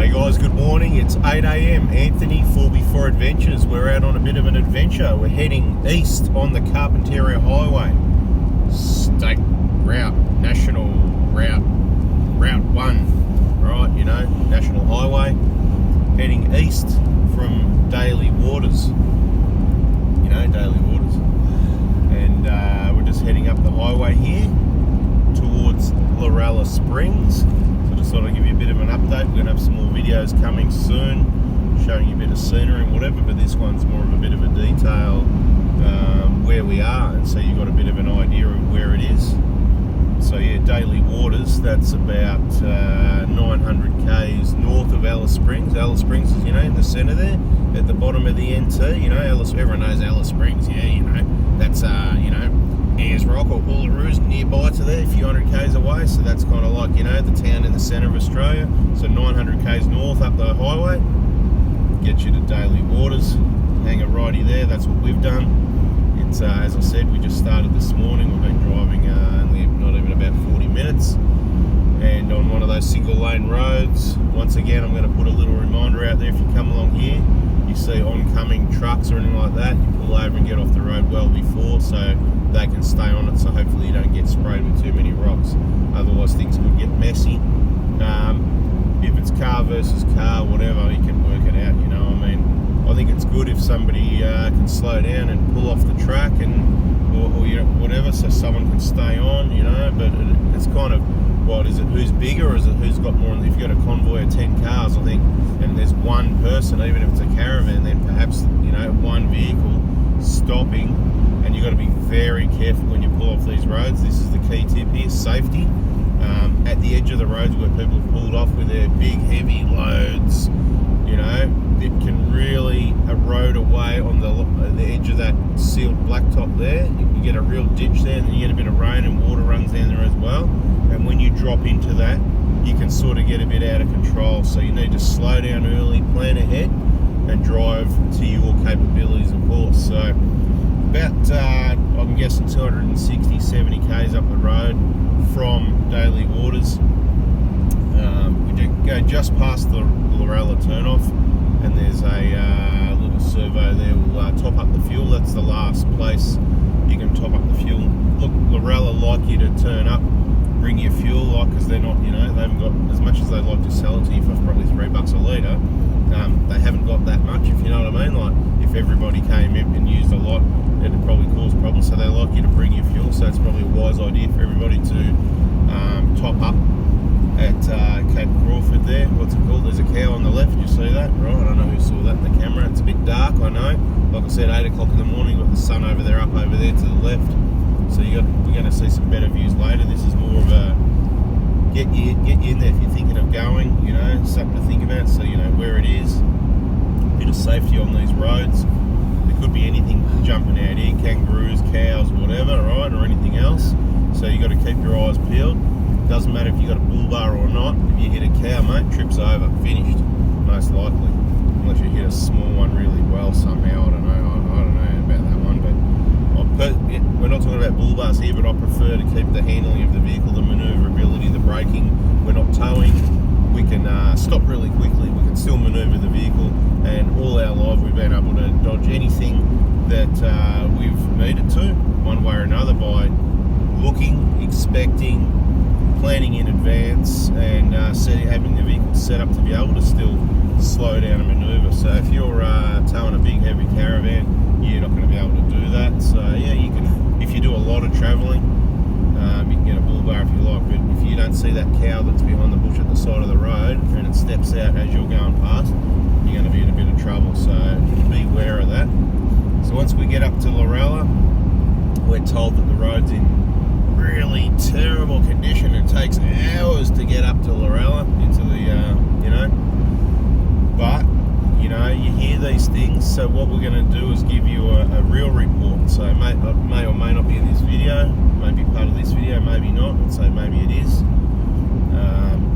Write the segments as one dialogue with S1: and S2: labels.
S1: Hey guys, good morning. It's 8 a.m. Anthony for Before Adventures. We're out on a bit of an adventure. We're heading east on the Carpentaria Highway. State route, national route, Route 1, right, you know, national highway. Heading east from DALY waters, you know, DALY waters. And we're just heading up the highway here towards Lorella Springs. So just thought I'd give you a bit of an update. We're going to have some more videos coming soon, showing you a bit of scenery and whatever, but this one's more of a bit of a detail where we are, and so you've got a bit of an idea of where it is. So yeah, DALY waters, that's about 900 k's north of Alice Springs. Alice Springs is, you know, in the centre there, at the bottom of the NT, you know, everyone knows Alice Springs, yeah, you know, that's, you know, Ayers Rock or Uluru nearby to there, a few hundred k's away, so that's kind of like, you know, the town in the centre of Australia. So 900 k's north up the highway, gets you to DALY waters, hang a righty there, that's what we've done. It's, as I said, we just started this morning, we've been driving only not even about 40 minutes, and on one of those single lane roads. Once again, I'm going to put a little reminder out there, if you come along here, you see oncoming trucks or anything like that, you pull over and get off the road well before, so they can stay on it, so hopefully you don't get sprayed with too many rocks. Otherwise things could get messy. If it's car versus car, whatever, you can work it out, you know. I mean, I think it's good if somebody can slow down and pull off the track and or you know, whatever, so someone can stay on, you know. But it's kind of, what is it, who's bigger, or is it who's got more? If you've got a convoy of 10 cars, I think, and there's one person, even if it's a caravan, then perhaps, you know, one vehicle stopping, and you've got to be very careful when you pull off these roads. This is the key tip here, safety. At the edge of the roads where people have pulled off with their big heavy loads, you know, it can really erode away on the edge of that sealed blacktop there. You get a real ditch there, and then you get a bit of rain and water runs down there as well. And when you drop into that, you can sort of get a bit out of control. So you need to slow down early, plan ahead, and drive to your capabilities, of course. So about, I'm guessing 260, 70 k's up the road from DALY waters. We do go just past the Lorella turnoff, and there's a little servo there. We'll top up the fuel. That's the last place you can top up the fuel. Look, Lorella like you to turn up, bring your fuel, like, because they're not, you know, they haven't got, as much as they like to sell it to you for probably $3 a litre, they haven't got that much, if you know what I mean. Like, if everybody came in and used a lot, it'd probably cause problems, so they like you to bring your fuel. So it's probably a wise idea for everybody to top up at Cape Crawford there. What's it called? There's a cow on the left, you see that? Right, I don't know who saw that in the camera. It's a bit dark, I know. Like I said, 8 o'clock in the morning, got the sun over there, up over there to the left. So you're going to see some better views later. This is more of a get you in there if you're thinking of going, you know, something to think about, so you know where it is. A bit of safety on these roads. There could be anything jumping out here, kangaroos, cows, whatever, right, or anything else. So you got to keep your eyes peeled. Doesn't matter if you got a bull bar or not. If you hit a cow, mate, trip's over, finished, most likely. Unless you hit a small one really well somehow. I don't know about that one, but we're not talking about bull bars here, but I prefer to keep the handling of the vehicle, the manoeuvrability, the braking. We're not towing. We can stop really quickly. We can still manoeuvre the vehicle, and all our life we've been able to dodge anything that we've needed to, one way or another, by looking, expecting, planning in advance, and having the vehicle set up to be able to still slow down and manoeuvre. So if you're towing a big heavy caravan, you're not going to be able to do that. So yeah, you can, if you do a lot of travelling, you can get a bull bar if you like, but if you don't see that cow that's behind the bush at the side of the road and it steps out as you're going past, you're going to be in a bit of trouble, so be aware of that. So once we get up to Lorella, we're told that the road's in really terrible condition. It takes hours to get up to Lorella into the, you know, but you know, you hear these things. So what we're going to do is give you a real report. So it may or may not be in this video, may be part of this video, maybe not. I'd say maybe it is.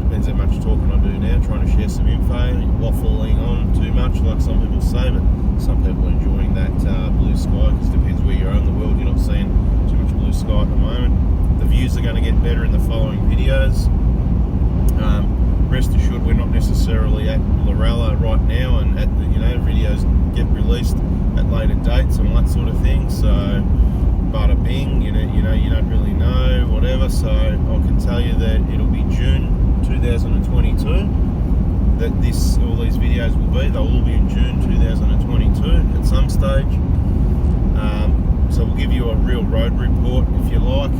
S1: Depends how much talking I do now, trying to share some info, waffling on too much like some people say, but some people are enjoying that blue sky, because it depends where you are in the world. You're not seeing too much blue sky at the moment. The views are going to get better in the following videos. Rest assured, we're not necessarily at videos will be. They'll all be in June 2022 at some stage. So we'll give you a real road report if you like.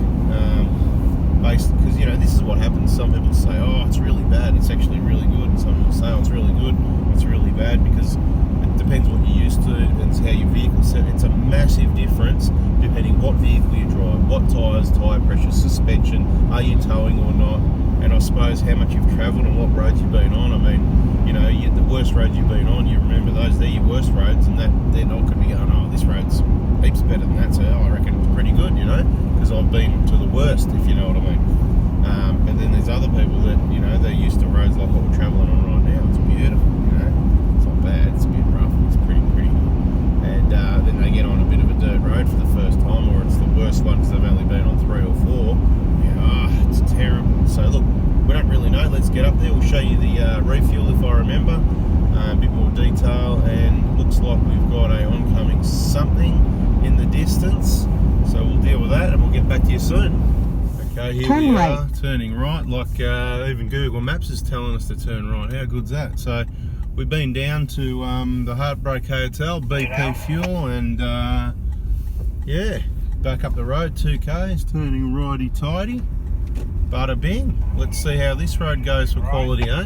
S1: Because, you know, this is what happens. Some people say, oh, it's really bad. It's actually really good. And some people say, oh, it's really good. It's really bad, because it depends what you're used to. It depends how your vehicle's set. It's a massive difference depending what vehicle you drive, what tyres, tyre pressure, suspension, are you towing or not, and I suppose how much you've travelled and what roads you've been on. I mean, you know, the worst roads you've been on, you remember those, they're your worst roads, and that they're not going to be going, oh, this road's heaps better than that, so I reckon it's pretty good, you know, because I've been to the worst, if you know what I mean. And then there's other people that, you know, they're used to roads like what we're travelling on right now. It's beautiful, you know, it's not bad, it's a bit rough, it's pretty. And then they get on a bit of a dirt road for the first time, or it's the worst one because they've only been on 3 or 4. Yeah, it's terrible. So look, we don't really know. Let's get up there. We'll show you the refuel if I remember, a bit more detail, and looks like we've got a oncoming something in the distance. So we'll deal with that, and we'll get back to you soon. Okay, here we are, turning right, like even Google Maps is telling us to turn right. How good's that? So we've been down to the Heartbreak Hotel, BP fuel, and yeah, back up the road 2Ks, turning righty-tighty. Bada bing. Let's see how this road goes for quality, eh?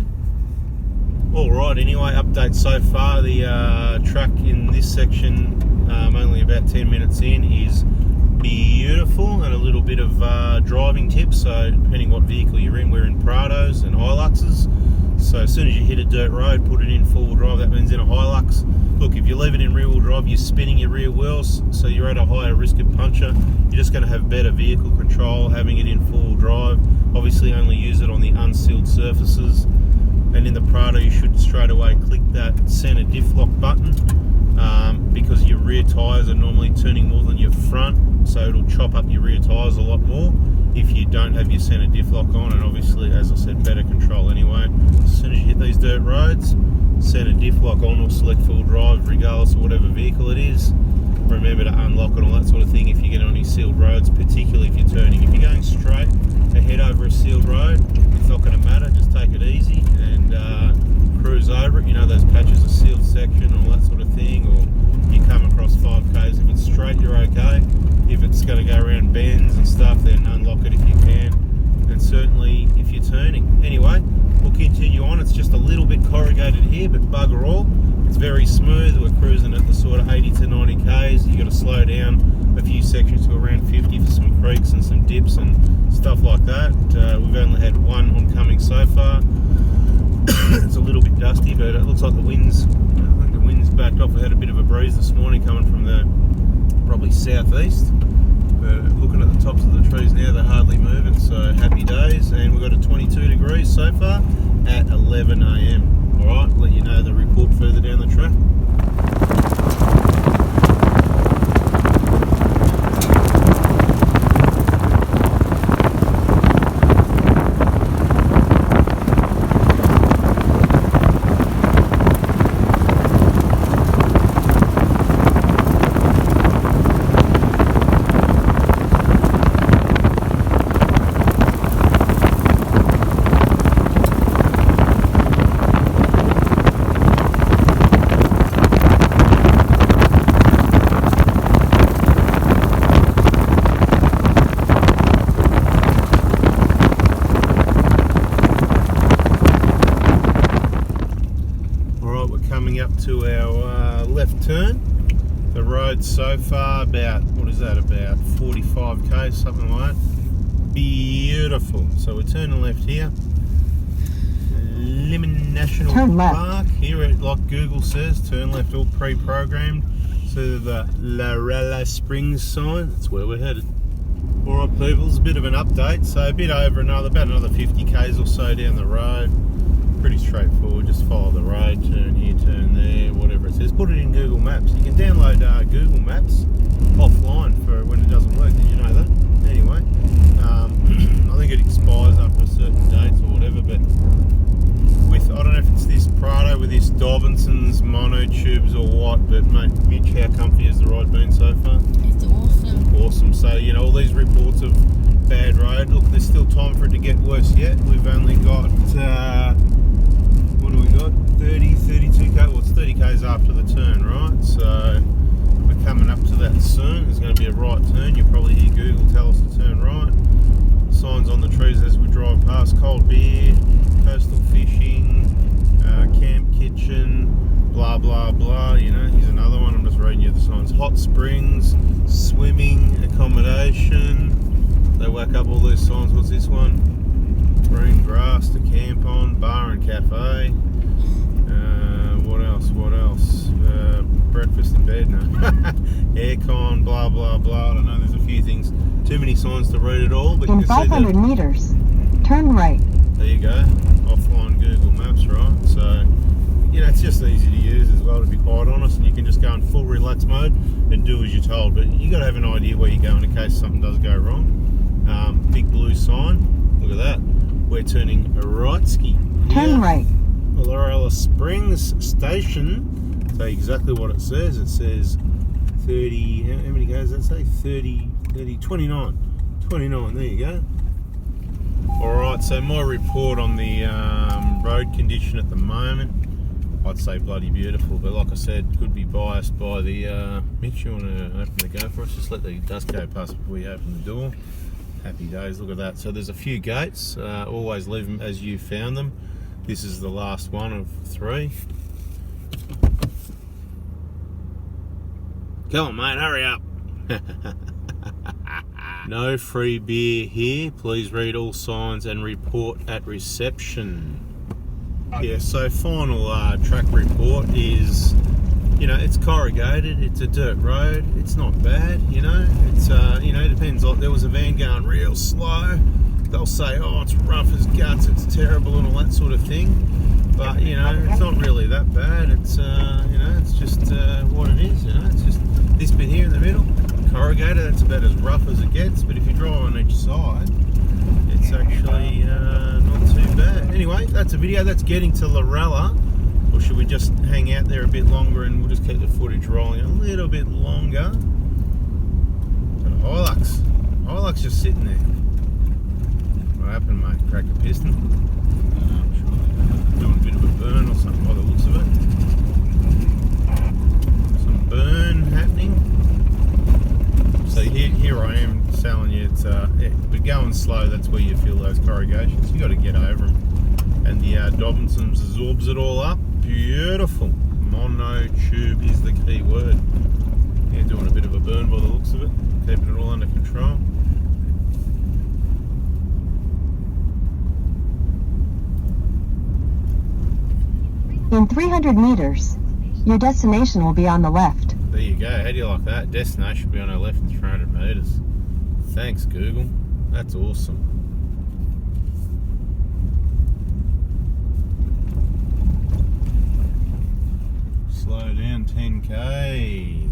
S1: Alright, anyway, update so far. The track in this section, only about 10 minutes in, is beautiful, and a little bit of driving tips. So depending what vehicle you're in, we're in Prados and Hiluxes. So as soon as you hit a dirt road, put it in four-wheel drive. That means in a Hilux. Look, if you leave it in rear-wheel drive, you're spinning your rear wheels, so you're at a higher risk of puncture. You're just going to have better vehicle control having it in four-wheel drive. Obviously only use it on the unsealed surfaces. And in the Prado, you should straight away click that center diff lock button, because your rear tyres are normally turning more than your front, so it'll chop up your rear tyres a lot more if you don't have your center diff lock on. And obviously, as I said, better control anyway. As soon as you hit these dirt roads, center diff lock on or select full drive, regardless of whatever vehicle it is. Remember to unlock it, all that sort of thing if you get on any sealed roads, particularly if you're turning. If you're going straight ahead over a sealed road, it's not going to matter. Just take it easy and cruise over it. You know, those patches of sealed section, all that sort of thing, or you come across 5Ks. If it's straight, you're okay. If it's going to go around bends and stuff, then unlock it if you can. And certainly if you're turning. Anyway, we'll continue on. It's just a little bit corrugated here, but bugger all. It's very smooth. We're cruising at the sort of 80 to 90 Ks. You got to slow down a few sections to around 50 for some creeks and some dips and stuff like that. We've only had one oncoming so far. It's a little bit dusty, but it looks like I think the wind's backed off. We had a bit of a breeze this morning coming from the probably southeast. But looking at the tops of the trees now, they're hardly moving, so happy days. And we've got a 22 degrees so far at 11 AM. Alright, let you know the report further down the track. To our left turn. The road so far about, what is that, about 45k, something like that. Beautiful. So we're turning left here. Lemon National Park. Here, like Google says, turn left, all pre-programmed. So the Lorella Springs sign, that's where we're headed. Alright people, it's a bit of an update. So a bit over about another 50k's or so down the road. Pretty straightforward, just follow the road, turn here, turn there, whatever it says. Put it in Google Maps. You can download Google Maps offline for when it doesn't work. Did you know that? Anyway, I think it expires after a certain date or whatever, but with, I don't know if it's this Prado with this Dobinson's monotubes or what, but mate, Mitch, how comfy has the ride been so far?
S2: It's awesome.
S1: Awesome. So, you know, all these reports of bad road, look, there's still time for it to get worse yet. We've only got what do we got? 32 tell us to turn right. Signs on the trees as we drive past: cold beer, coastal fishing, camp kitchen, blah blah blah. You know, here's another one. I'm just reading you the signs: hot springs, swimming, accommodation. They whack up all these signs. What's this one? Green grass to camp on, bar and cafe. What else? Breakfast in bed, no. Aircon, blah blah blah. I don't know, there's a few things. Too many signs to read it all, but
S2: in
S1: you can
S2: 500
S1: see that.
S2: meters, turn right.
S1: There you go. Offline Google Maps, right? So, you know, it's just easy to use as well, to be quite honest, and you can just go in full relax mode and do as you're told. But you got to have an idea where you're going in case something does go wrong. Big blue sign. Look at that. We're turning rightski.
S2: Turn right.
S1: Lorella Springs Station. So exactly what it says. It says 30, how many goes does that say? 29. 29, there you go. Alright, so my report on the road condition at the moment, I'd say bloody beautiful, but like I said, could be biased by the, Mitch, you want to open the go for us? Just let the dust go past before you open the door. Happy days, look at that. So there's a few gates, always leave them as you found them. This is the last one of 3. Come on, mate, hurry up. No free beer here. Please read all signs and report at reception. Yeah, so final track report is, you know, it's corrugated, it's a dirt road, it's not bad, you know, it's, you know, it depends. Like, there was a van going real slow. They'll say, oh, it's rough as guts, it's terrible and all that sort of thing. But, you know, it's not really that bad. It's, you know, it's just what it is, you know. It's just this bit here in the middle, corrugated, that's about as rough as it gets. But if you drive on each side, it's actually not too bad. Anyway, that's a video. That's getting to Lorella. Or should we just hang out there a bit longer and we'll just keep the footage rolling a little bit longer? Got a Hilux just sitting there. What happened, mate? Cracked the piston? Doing a bit of a burn or something by the looks of it. Some burn happening. So here I am telling you, it's but going slow, that's where you feel those corrugations. You got to get over them. And the Dobinson's absorbs it all up. Beautiful. Mono tube is the key word. Yeah, doing a bit of a burn by the looks of it. Keeping it all under control.
S2: In 300 meters, your destination will be on the left.
S1: There you go. How do you like that? Destination will be on our left in 300 meters. Thanks, Google. That's awesome. Slow down, 10k.